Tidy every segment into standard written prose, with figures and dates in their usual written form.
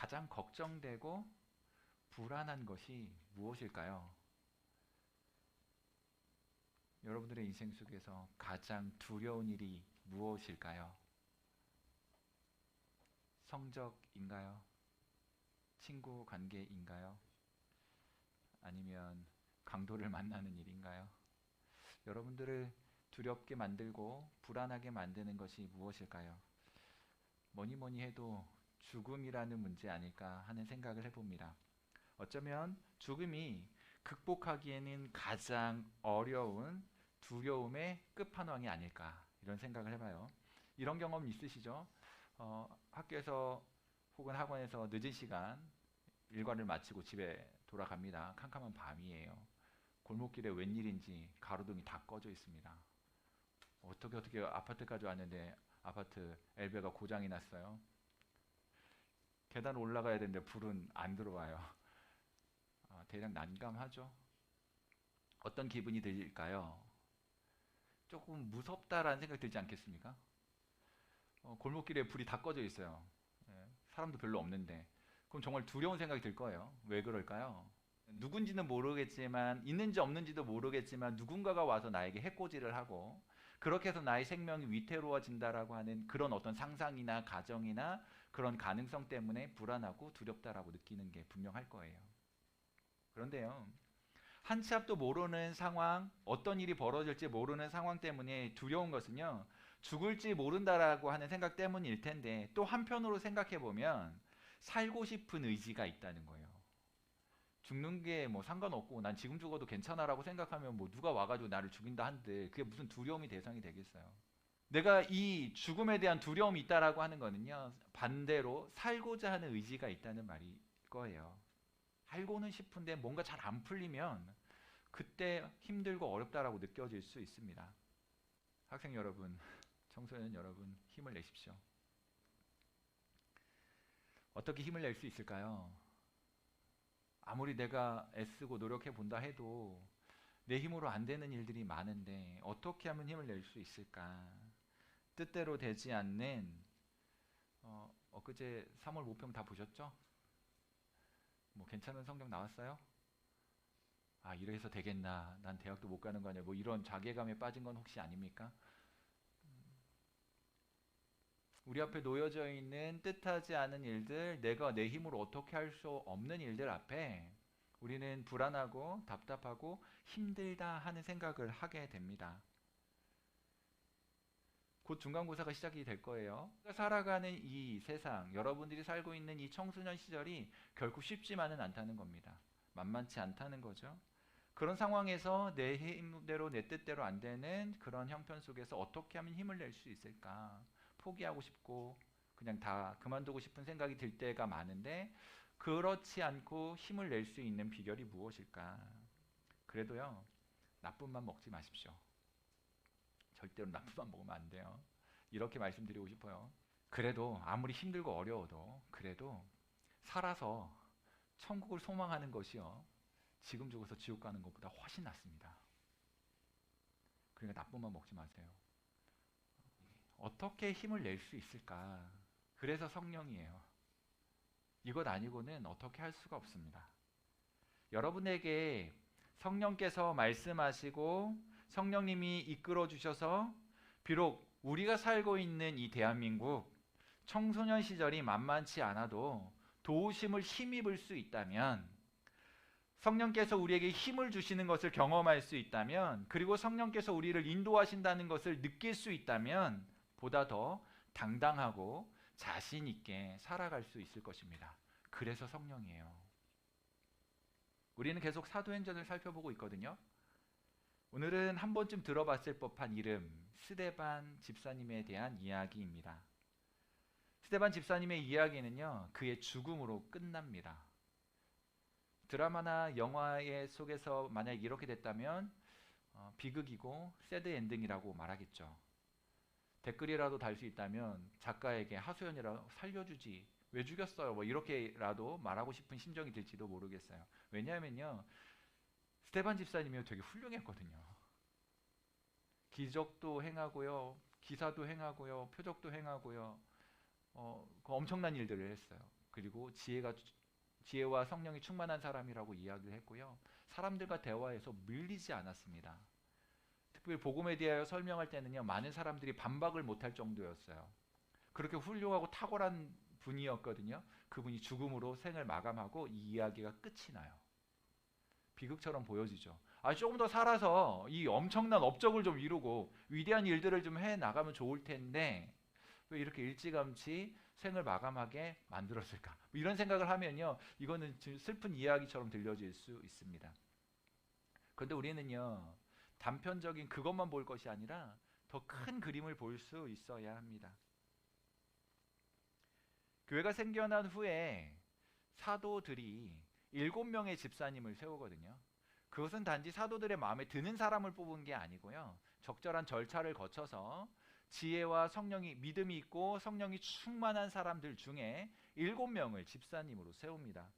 가장 걱정되고 불안한 것이 무엇일까요? 여러분들의 인생 속에서 가장 두려운 일이 무엇일까요? 성적인가요? 친구 관계인가요? 아니면 강도를 만나는 일인가요? 여러분들을 두렵게 만들고 불안하게 만드는 것이 무엇일까요? 뭐니 뭐니 해도 죽음이라는 문제 아닐까 하는 생각을 해봅니다. 어쩌면 죽음이 극복하기에는 가장 어려운 두려움의 끝판왕이 아닐까 이런 생각을 해봐요. 이런 경험 있으시죠? 학교에서 혹은 학원에서 늦은 시간 일과를 마치고 집에 돌아갑니다. 캄캄한 밤이에요. 골목길에 웬일인지 가로등이 다 꺼져 있습니다. 어떻게 아파트까지 왔는데 아파트 엘베가 고장이 났어요. 계단 올라가야 되는데 불은 안 들어와요. 대략 난감하죠. 어떤 기분이 들까요? 조금 무섭다라는 생각이 들지 않겠습니까? 골목길에 불이 다 꺼져 있어요. 예, 사람도 별로 없는데 그럼 정말 두려운 생각이 들 거예요. 왜 그럴까요? 누군지는 모르겠지만 있는지 없는지도 모르겠지만 누군가가 와서 나에게 해코지를 하고 그렇게 해서 나의 생명이 위태로워진다라고 하는 그런 어떤 상상이나 가정이나 그런 가능성 때문에 불안하고 두렵다라고 느끼는 게 분명할 거예요. 그런데요, 한 치 앞도 모르는 상황, 어떤 일이 벌어질지 모르는 상황 때문에 두려운 것은요, 죽을지 모른다라고 하는 생각 때문일 텐데, 또 한편으로 생각해 보면 살고 싶은 의지가 있다는 거예요. 죽는 게 뭐 상관없고 난 지금 죽어도 괜찮아라고 생각하면 뭐 누가 와가지고 나를 죽인다 한들 그게 무슨 두려움이 대상이 되겠어요. 내가 이 죽음에 대한 두려움이 있다라고 하는 거는요, 반대로 살고자 하는 의지가 있다는 말일 거예요. 알고는 싶은데 뭔가 잘 안 풀리면 그때 힘들고 어렵다라고 느껴질 수 있습니다. 학생 여러분, 청소년 여러분, 힘을 내십시오. 어떻게 힘을 낼 수 있을까요? 아무리 내가 애쓰고 노력해 본다 해도 내 힘으로 안 되는 일들이 많은데 어떻게 하면 힘을 낼 수 있을까? 뜻대로 되지 않는 엊그제 3월 모평 다 보셨죠? 뭐 괜찮은 성적 나왔어요? 아, 이래서 되겠나? 난 대학도 못 가는 거 아니야? 뭐 이런 자괴감에 빠진 건 혹시 아닙니까? 우리 앞에 놓여져 있는 뜻하지 않은 일들, 내가 내 힘으로 어떻게 할 수 없는 일들 앞에 우리는 불안하고 답답하고 힘들다 하는 생각을 하게 됩니다. 곧 중간고사가 시작이 될 거예요. 살아가는 이 세상, 여러분들이 살고 있는 이 청소년 시절이 결코 쉽지만은 않다는 겁니다. 만만치 않다는 거죠. 그런 상황에서 내 힘대로 내 뜻대로 안 되는 그런 형편 속에서 어떻게 하면 힘을 낼 수 있을까? 포기하고 싶고 그냥 다 그만두고 싶은 생각이 들 때가 많은데 그렇지 않고 힘을 낼 수 있는 비결이 무엇일까? 그래도요, 나쁜맘 먹지 마십시오. 절대로 나쁜맘 먹으면 안 돼요. 이렇게 말씀드리고 싶어요. 그래도 아무리 힘들고 어려워도 그래도 살아서 천국을 소망하는 것이요, 지금 죽어서 지옥 가는 것보다 훨씬 낫습니다. 그러니까 나쁜맘 먹지 마세요. 어떻게 힘을 낼 수 있을까? 그래서 성령이에요. 이것 아니고는 어떻게 할 수가 없습니다. 여러분에게 성령께서 말씀하시고 성령님이 이끌어 주셔서 비록 우리가 살고 있는 이 대한민국 청소년 시절이 만만치 않아도 도우심을 힘입을 수 있다면, 성령께서 우리에게 힘을 주시는 것을 경험할 수 있다면, 그리고 성령께서 우리를 인도하신다는 것을 느낄 수 있다면 보다 더 당당하고 자신 있게 살아갈 수 있을 것입니다. 그래서 성령이에요. 우리는 계속 사도행전을 살펴보고 있거든요. 오늘은 한 번쯤 들어봤을 법한 이름, 스데반 집사님에 대한 이야기입니다. 스데반 집사님의 이야기는요, 그의 죽음으로 끝납니다. 드라마나 영화의 속에서 만약 이렇게 됐다면 비극이고 새드 엔딩이라고 말하겠죠. 댓글이라도 달 수 있다면 작가에게 하소연이라도 살려주지, 왜 죽였어요? 뭐 이렇게라도 말하고 싶은 심정이 들지도 모르겠어요. 왜냐하면요, 스테반 집사님이 되게 훌륭했거든요. 기적도 행하고요, 기사도 행하고요, 표적도 행하고요, 그 엄청난 일들을 했어요. 그리고 지혜와 성령이 충만한 사람이라고 이야기를 했고요. 사람들과 대화해서 밀리지 않았습니다. 특별히 복음에 대하여 설명할 때는요, 많은 사람들이 반박을 못할 정도였어요. 그렇게 훌륭하고 탁월한 분이었거든요. 그분이 죽음으로 생을 마감하고 이 이야기가 끝이 나요. 비극처럼 보여지죠. 조금 더 살아서 이 엄청난 업적을 좀 이루고 위대한 일들을 좀 해나가면 좋을 텐데 왜 이렇게 일찌감치 생을 마감하게 만들었을까? 이런 생각을 하면요, 이거는 슬픈 이야기처럼 들려질 수 있습니다. 그런데 우리는요, 단편적인 그것만 볼 것이 아니라 더 큰 그림을 볼 수 있어야 합니다. 교회가 생겨난 후에 사도들이 7명의 집사님을 세우거든요. 그것은 단지 사도들의 마음에 드는 사람을 뽑은 게 아니고요, 적절한 절차를 거쳐서 지혜와 성령이, 믿음이 있고 성령이 충만한 사람들 중에 7명을 집사님으로 세웁니다.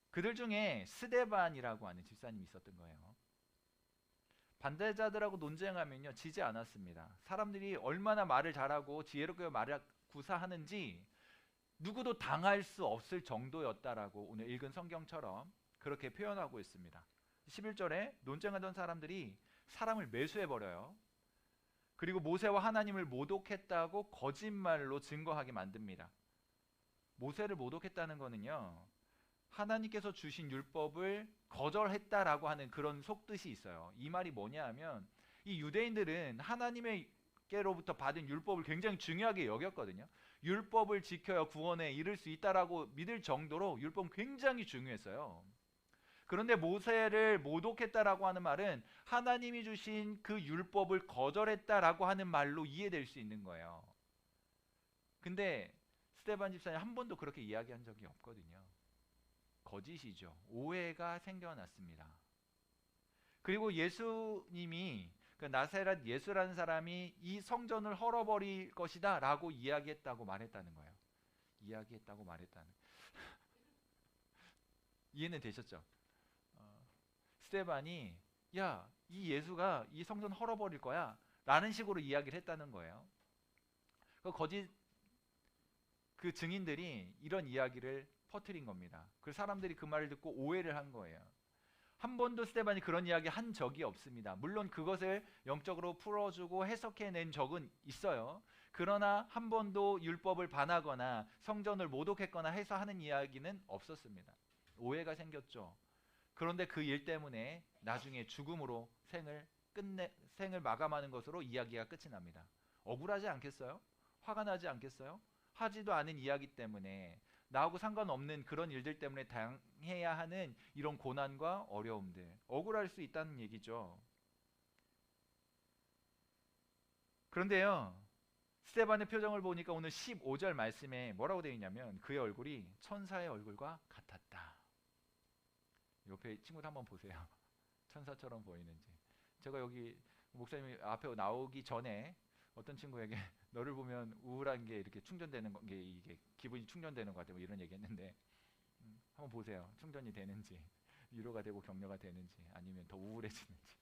그들 중에 스데반이라고 하는 집사님이 있었던 거예요. 반대자들하고 논쟁하면요, 지지 않았습니다. 사람들이 얼마나 말을 잘하고 지혜롭게 말을 구사하는지 누구도 당할 수 없을 정도였다라고 오늘 읽은 성경처럼 그렇게 표현하고 있습니다. 11절에 논쟁하던 사람들이 사람을 매수해버려요. 그리고 모세와 하나님을 모독했다고 거짓말로 증거하게 만듭니다. 모세를 모독했다는 거는요, 하나님께서 주신 율법을 거절했다라고 하는 그런 속뜻이 있어요. 이 말이 뭐냐 하면, 이 유대인들은 하나님께로부터 받은 율법을 굉장히 중요하게 여겼거든요. 율법을 지켜야 구원에 이를 수 있다라고 믿을 정도로 율법은 굉장히 중요했어요. 그런데 모세를 모독했다라고 하는 말은 하나님이 주신 그 율법을 거절했다라고 하는 말로 이해될 수 있는 거예요. 근데 스데반 집사님 한 번도 그렇게 이야기한 적이 없거든요. 거짓이죠. 오해가 생겨났습니다. 그리고 예수님이, 그 나사렛 예수라는 사람이 이 성전을 헐어버릴 것이다 라고 이야기했다고 말했다는 거예요. 이야기했다고 말했다는. 이해는 되셨죠? 스데반이 야, 이 예수가 이 성전 헐어버릴 거야 라는 식으로 이야기를 했다는 거예요. 그 증인들이 이런 이야기를 퍼뜨린 겁니다. 그 사람들이 그 말을 듣고 오해를 한 거예요. 한 번도 스데반이 그런 이야기 한 적이 없습니다. 물론 그것을 영적으로 풀어주고 해석해낸 적은 있어요. 그러나 한 번도 율법을 반하거나 성전을 모독했거나 해서 하는 이야기는 없었습니다. 오해가 생겼죠. 그런데 그 일 때문에 나중에 죽음으로 생을 마감하는 것으로 이야기가 끝이 납니다. 억울하지 않겠어요? 화가 나지 않겠어요? 하지도 않은 이야기 때문에, 나하고 상관없는 그런 일들 때문에 당해야 하는 이런 고난과 어려움들, 억울할 수 있다는 얘기죠. 그런데요, 스데반의 표정을 보니까 오늘 15절 말씀에 뭐라고 되어 있냐면, 그의 얼굴이 천사의 얼굴과 같았다. 옆에 친구들 한번 보세요. 천사처럼 보이는지. 제가 여기 목사님이 앞에 나오기 전에 어떤 친구에게 너를 보면 우울한 게 이렇게 충전되는 게, 이게 기분이 충전되는 것 같아, 뭐 이런 얘기했는데, 한번 보세요. 충전이 되는지, 위로가 되고 격려가 되는지, 아니면 더 우울해지는지.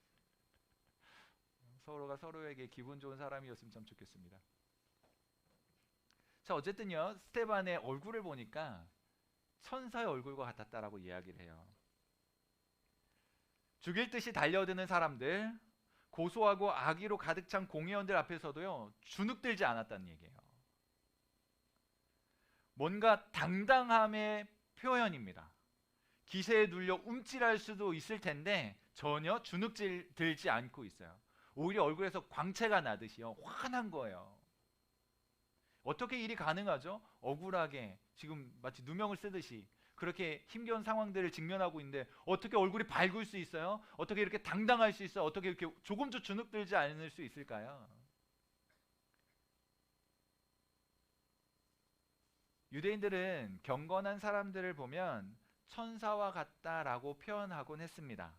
서로가 서로에게 기분 좋은 사람이었으면 참 좋겠습니다. 자, 어쨌든요, 스데반의 얼굴을 보니까 천사의 얼굴과 같았다라고 이야기를 해요. 죽일 듯이 달려드는 사람들, 고소하고 악의로 가득 찬 공회원들 앞에서도요, 주눅들지 않았다는 얘기예요. 뭔가 당당함의 표현입니다. 기세에 눌려 움찔할 수도 있을 텐데 전혀 주눅들지 않고 있어요. 오히려 얼굴에서 광채가 나듯이요, 환한 거예요. 어떻게 일이 가능하죠? 억울하게 지금 마치 누명을 쓰듯이 그렇게 힘겨운 상황들을 직면하고 있는데 어떻게 얼굴이 밝을 수 있어요? 어떻게 이렇게 당당할 수 있어요? 어떻게 이렇게 조금도 주눅들지 않을 수 있을까요? 유대인들은 경건한 사람들을 보면 천사와 같다라고 표현하곤 했습니다.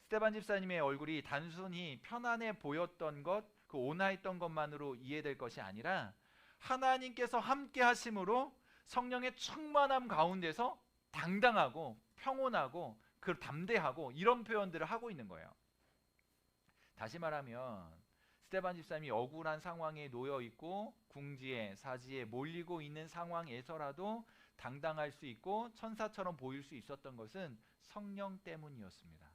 스데반 집사님의 얼굴이 단순히 편안해 보였던 것, 그 온화했던 것만으로 이해될 것이 아니라 하나님께서 함께 하심으로 성령의 충만함 가운데서 당당하고 평온하고 그 담대하고 이런 표현들을 하고 있는 거예요. 다시 말하면 스데반 집사님이 억울한 상황에 놓여 있고 궁지에 사지에 몰리고 있는 상황에서라도 당당할 수 있고 천사처럼 보일 수 있었던 것은 성령 때문이었습니다.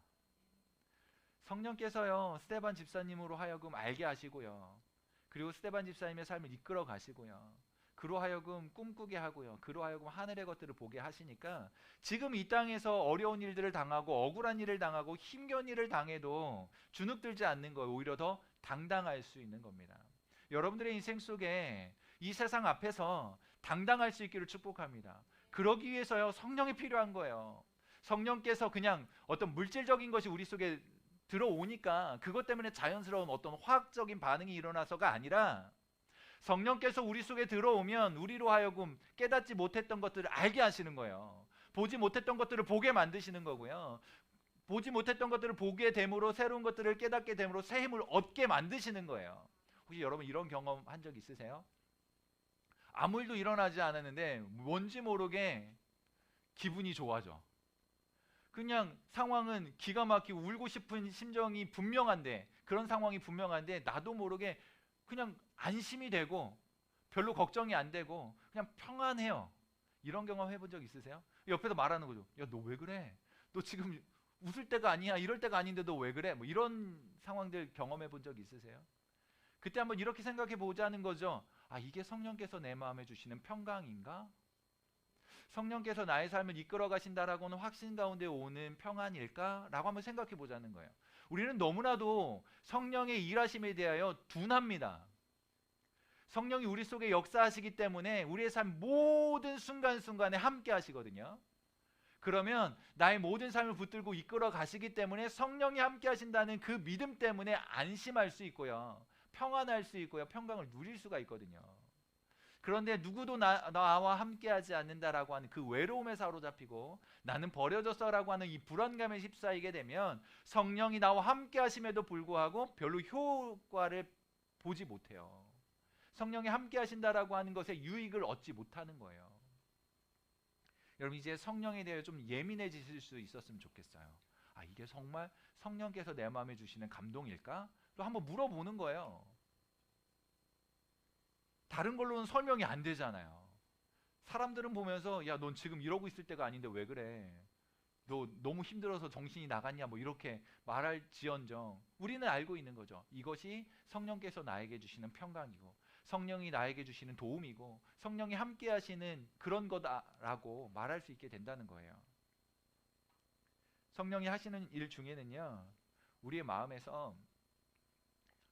성령께서요 스데반 집사님으로 하여금 알게 하시고요, 그리고 스데반 집사님의 삶을 이끌어 가시고요, 그로 하여금 꿈꾸게 하고요, 그로 하여금 하늘의 것들을 보게 하시니까 지금 이 땅에서 어려운 일들을 당하고 억울한 일을 당하고 힘겨운 일을 당해도 주눅들지 않는 거예요. 오히려 더 당당할 수 있는 겁니다. 여러분들의 인생 속에 이 세상 앞에서 당당할 수 있기를 축복합니다. 그러기 위해서요 성령이 필요한 거예요. 성령께서 그냥 어떤 물질적인 것이 우리 속에 들어오니까 그것 때문에 자연스러운 어떤 화학적인 반응이 일어나서가 아니라 성령께서 우리 속에 들어오면 우리로 하여금 깨닫지 못했던 것들을 알게 하시는 거예요. 보지 못했던 것들을 보게 만드시는 거고요, 보지 못했던 것들을 보게 됨으로 새로운 것들을 깨닫게 됨으로 새 힘을 얻게 만드시는 거예요. 혹시 여러분 이런 경험 한 적 있으세요? 아무 일도 일어나지 않았는데 뭔지 모르게 기분이 좋아져. 그냥 상황은 기가 막히고 울고 싶은 심정이 분명한데, 그런 상황이 분명한데 나도 모르게 그냥 안심이 되고 별로 걱정이 안 되고 그냥 평안해요. 이런 경험 해본 적 있으세요? 옆에서 말하는 거죠. 야, 너 왜 그래? 너 지금 웃을 때가 아니야. 이럴 때가 아닌데 너 왜 그래? 뭐 이런 상황들 경험해 본 적 있으세요? 그때 한번 이렇게 생각해 보자는 거죠. 아, 이게 성령께서 내 마음에 주시는 평강인가? 성령께서 나의 삶을 이끌어 가신다라고는 확신 가운데 오는 평안일까? 라고 한번 생각해 보자는 거예요. 우리는 너무나도 성령의 일하심에 대하여 둔합니다. 성령이 우리 속에 역사하시기 때문에 우리의 삶 모든 순간순간에 함께 하시거든요. 그러면 나의 모든 삶을 붙들고 이끌어 가시기 때문에 성령이 함께 하신다는 그 믿음 때문에 안심할 수 있고요, 평안할 수 있고요, 평강을 누릴 수가 있거든요. 그런데 누구도 나와 함께하지 않는다라고 하는 그 외로움에 사로잡히고 나는 버려졌어라고 하는 이 불안감에 휩싸이게 되면 성령이 나와 함께하심에도 불구하고 별로 효과를 보지 못해요. 성령이 함께하신다라고 하는 것에 유익을 얻지 못하는 거예요. 여러분 이제 성령에 대해 좀 예민해지실 수 있었으면 좋겠어요. 아, 이게 정말 성령께서 내 마음에 주시는 감동일까? 또 한번 물어보는 거예요. 다른 걸로는 설명이 안 되잖아요. 사람들은 보면서 야, 넌 지금 이러고 있을 때가 아닌데 왜 그래? 너 너무 힘들어서 정신이 나갔냐? 뭐 이렇게 말할지언정 우리는 알고 있는 거죠. 이것이 성령께서 나에게 주시는 평강이고 성령이 나에게 주시는 도움이고 성령이 함께 하시는 그런 거다라고 말할 수 있게 된다는 거예요. 성령이 하시는 일 중에는요, 우리의 마음에서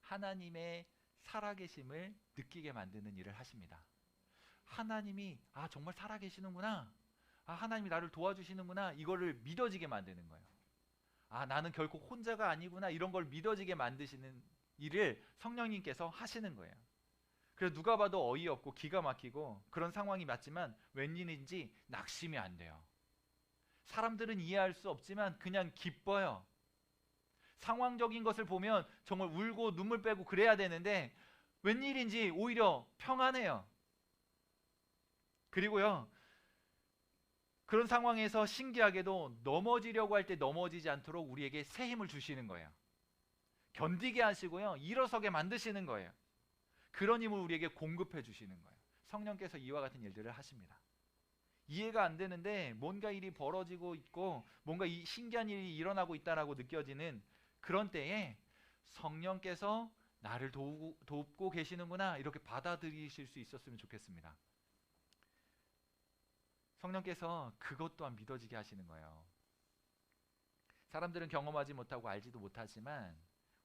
하나님의 살아계심을 느끼게 만드는 일을 하십니다. 하나님이 정말 살아계시는구나, 하나님이 나를 도와주시는구나, 이거를 믿어지게 만드는 거예요. 나는 결코 혼자가 아니구나, 이런 걸 믿어지게 만드시는 일을 성령님께서 하시는 거예요. 그래서 누가 봐도 어이없고 기가 막히고 그런 상황이 맞지만 웬일인지 낙심이 안 돼요. 사람들은 이해할 수 없지만 그냥 기뻐요. 상황적인 것을 보면 정말 울고 눈물 빼고 그래야 되는데 웬일인지 오히려 평안해요. 그리고요, 그런 상황에서 신기하게도 넘어지려고 할 때 넘어지지 않도록 우리에게 새 힘을 주시는 거예요. 견디게 하시고요, 일어서게 만드시는 거예요. 그런 힘을 우리에게 공급해 주시는 거예요. 성령께서 이와 같은 일들을 하십니다. 이해가 안 되는데 뭔가 일이 벌어지고 있고 뭔가 이 신기한 일이 일어나고 있다라고 느껴지는 그런 때에 성령께서 나를 돕고 계시는구나, 이렇게 받아들이실 수 있었으면 좋겠습니다. 성령께서 그것 또한 믿어지게 하시는 거예요. 사람들은 경험하지 못하고 알지도 못하지만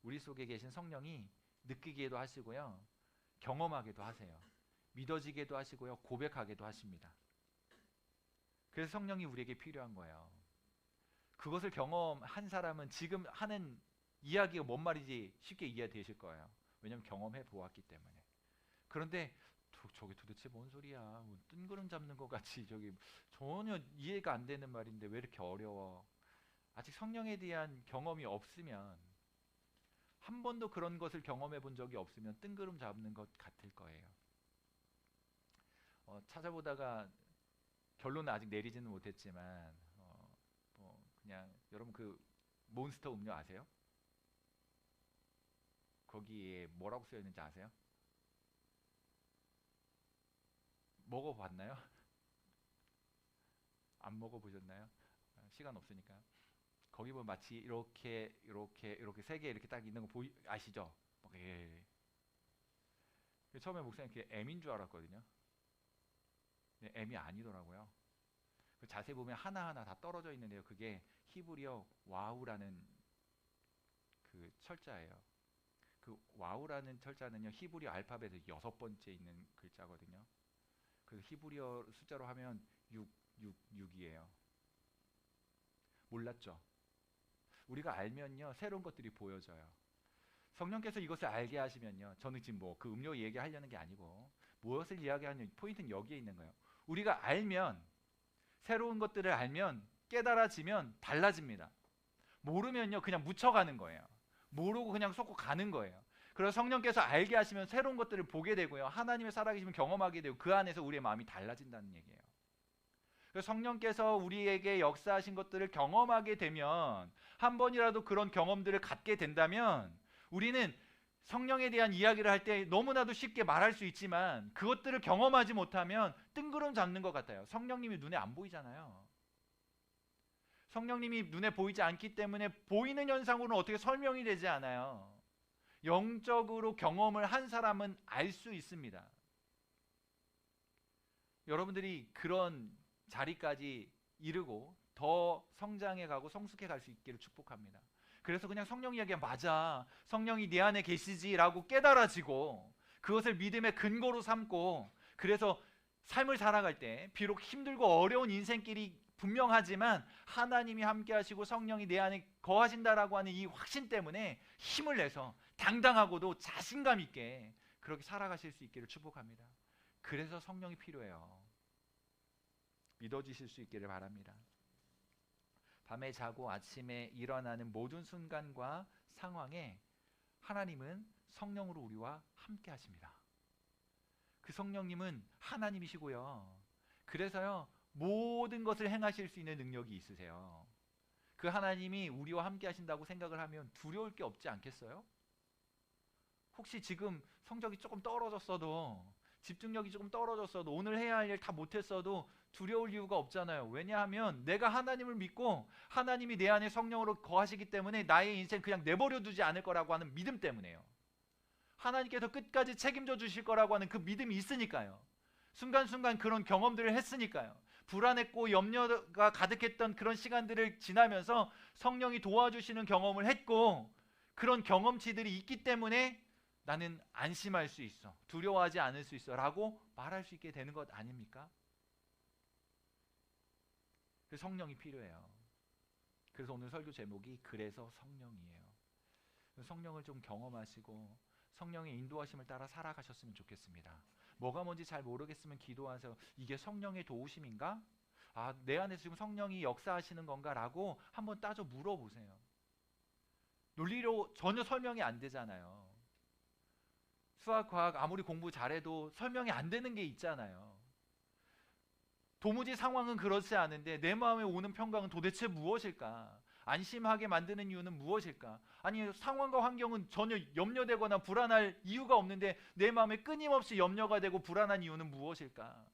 우리 속에 계신 성령이 느끼게도 하시고요, 경험하게도 하세요. 믿어지게도 하시고요, 고백하게도 하십니다. 그래서 성령이 우리에게 필요한 거예요. 그것을 경험한 사람은 지금 하는 이야기가 뭔 말인지 쉽게 이해되실 거예요. 왜냐하면 경험해 보았기 때문에. 그런데 저게 도대체 뭔 소리야? 뭐 뜬구름 잡는 것 같이 저기 전혀 이해가 안 되는 말인데 왜 이렇게 어려워? 아직 성령에 대한 경험이 없으면, 한 번도 그런 것을 경험해 본 적이 없으면 뜬구름 잡는 것 같을 거예요. 찾아보다가 결론은 아직 내리지는 못했지만 그냥 여러분 그 몬스터 음료 아세요? 거기에 뭐라고 쓰여 있는지 아세요? 먹어봤나요? 안 먹어보셨나요? 시간 없으니까. 거기 보면 마치 이렇게 세 개 이렇게 딱 있는 거 아시죠? 예. 처음에 목사님 그게 M인 줄 알았거든요. 근데 M이 아니더라고요. 자세히 보면 하나하나 다 떨어져 있는데요. 그게 히브리어 와우라는 그 철자예요. 그 와우라는 철자는요, 히브리어 알파벳의 6번째 있는 글자거든요. 그래서 히브리어 숫자로 하면 666이에요. 몰랐죠? 우리가 알면요, 새로운 것들이 보여져요. 성령께서 이것을 알게 하시면요, 저는 지금 뭐 그 음료 얘기하려는 게 아니고 무엇을 이야기하는 포인트는 여기에 있는 거예요. 우리가 알면, 새로운 것들을 알면, 깨달아지면 달라집니다. 모르면요, 그냥 묻혀가는 거예요. 모르고 그냥 쏟고 가는 거예요. 그래서 성령께서 알게 하시면 새로운 것들을 보게 되고요, 하나님의 살아계심을 경험하게 되고 그 안에서 우리의 마음이 달라진다는 얘기예요. 그래서 성령께서 우리에게 역사하신 것들을 경험하게 되면, 한 번이라도 그런 경험들을 갖게 된다면, 우리는 성령에 대한 이야기를 할 때 너무나도 쉽게 말할 수 있지만 그것들을 경험하지 못하면 뜬구름 잡는 것 같아요. 성령님이 눈에 안 보이잖아요. 성령님이 눈에 보이지 않기 때문에 보이는 현상으로는 어떻게 설명이 되지 않아요. 영적으로 경험을 한 사람은 알 수 있습니다. 여러분들이 그런 자리까지 이르고 더 성장해 가고 성숙해 갈 수 있기를 축복합니다. 그래서 그냥 성령 이야기가 맞아, 성령이 내 안에 계시지라고 깨달아지고 그것을 믿음의 근거로 삼고, 그래서 삶을 살아갈 때 비록 힘들고 어려운 인생길이 분명하지만 하나님이 함께 하시고 성령이 내 안에 거하신다라고 하는 이 확신 때문에 힘을 내서 당당하고도 자신감 있게 그렇게 살아가실 수 있기를 축복합니다. 그래서 성령이 필요해요. 믿어주실 수 있기를 바랍니다. 밤에 자고 아침에 일어나는 모든 순간과 상황에 하나님은 성령으로 우리와 함께 하십니다. 그 성령님은 하나님이시고요, 그래서요 모든 것을 행하실 수 있는 능력이 있으세요. 그 하나님이 우리와 함께 하신다고 생각을 하면 두려울 게 없지 않겠어요? 혹시 지금 성적이 조금 떨어졌어도, 집중력이 조금 떨어졌어도, 오늘 해야 할 일 다 못했어도 두려울 이유가 없잖아요. 왜냐하면 내가 하나님을 믿고 하나님이 내 안에 성령으로 거하시기 때문에 나의 인생 그냥 내버려 두지 않을 거라고 하는 믿음 때문에요. 하나님께서 끝까지 책임져 주실 거라고 하는 그 믿음이 있으니까요. 순간순간 그런 경험들을 했으니까요. 불안했고 염려가 가득했던 그런 시간들을 지나면서 성령이 도와주시는 경험을 했고, 그런 경험치들이 있기 때문에 나는 안심할 수 있어, 두려워하지 않을 수 있어 라고 말할 수 있게 되는 것 아닙니까? 성령이 필요해요. 그래서 오늘 설교 제목이 그래서 성령이에요. 성령을 좀 경험하시고 성령의 인도하심을 따라 살아가셨으면 좋겠습니다. 뭐가 뭔지 잘 모르겠으면 기도하세요. 이게 성령의 도우심인가? 내 안에서 지금 성령이 역사하시는 건가? 라고 한번 따져 물어보세요. 논리로 전혀 설명이 안 되잖아요. 수학, 과학 아무리 공부 잘해도 설명이 안 되는 게 있잖아요. 도무지 상황은 그렇지 않은데 내 마음에 오는 평강은 도대체 무엇일까? 안심하게 만드는 이유는 무엇일까? 아니, 상황과 환경은 전혀 염려되거나 불안할 이유가 없는데 내 마음에 끊임없이 염려가 되고 불안한 이유는 무엇일까?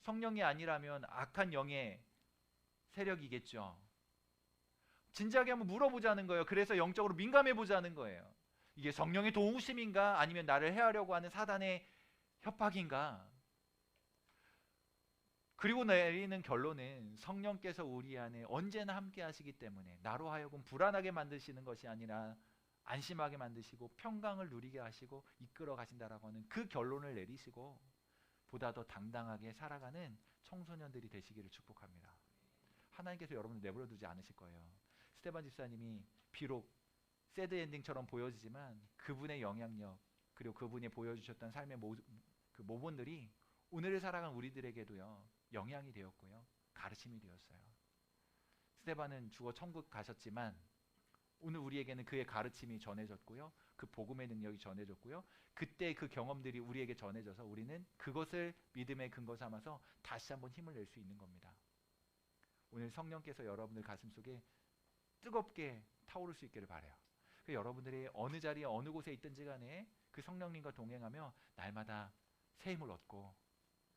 성령이 아니라면 악한 영의 세력이겠죠. 진지하게 한번 물어보자는 거예요. 그래서 영적으로 민감해 보자는 거예요. 이게 성령의 도우심인가? 아니면 나를 해하려고 하는 사단의 협박인가? 그리고 내리는 결론은 성령께서 우리 안에 언제나 함께 하시기 때문에 나로 하여금 불안하게 만드시는 것이 아니라 안심하게 만드시고 평강을 누리게 하시고 이끌어 가신다라고 하는 그 결론을 내리시고 보다 더 당당하게 살아가는 청소년들이 되시기를 축복합니다. 하나님께서 여러분을 내버려 두지 않으실 거예요. 스테반 집사님이 비록 새드 엔딩처럼 보여지지만 그분의 영향력, 그리고 그분이 보여주셨던 삶의 그 모본들이 오늘을 살아가는 우리들에게도요 영향이 되었고요, 가르침이 되었어요. 스데반은 죽어 천국 가셨지만 오늘 우리에게는 그의 가르침이 전해졌고요, 그 복음의 능력이 전해졌고요, 그때 그 경험들이 우리에게 전해져서 우리는 그것을 믿음의 근거 삼아서 다시 한번 힘을 낼 수 있는 겁니다. 오늘 성령께서 여러분들 가슴속에 뜨겁게 타오를 수 있기를 바라요. 여러분들이 어느 자리에 어느 곳에 있든지 간에 그 성령님과 동행하며 날마다 새 힘을 얻고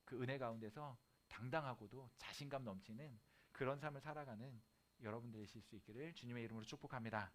그 은혜 가운데서 당당하고도 자신감 넘치는 그런 삶을 살아가는 여러분들이실 수 있기를 주님의 이름으로 축복합니다.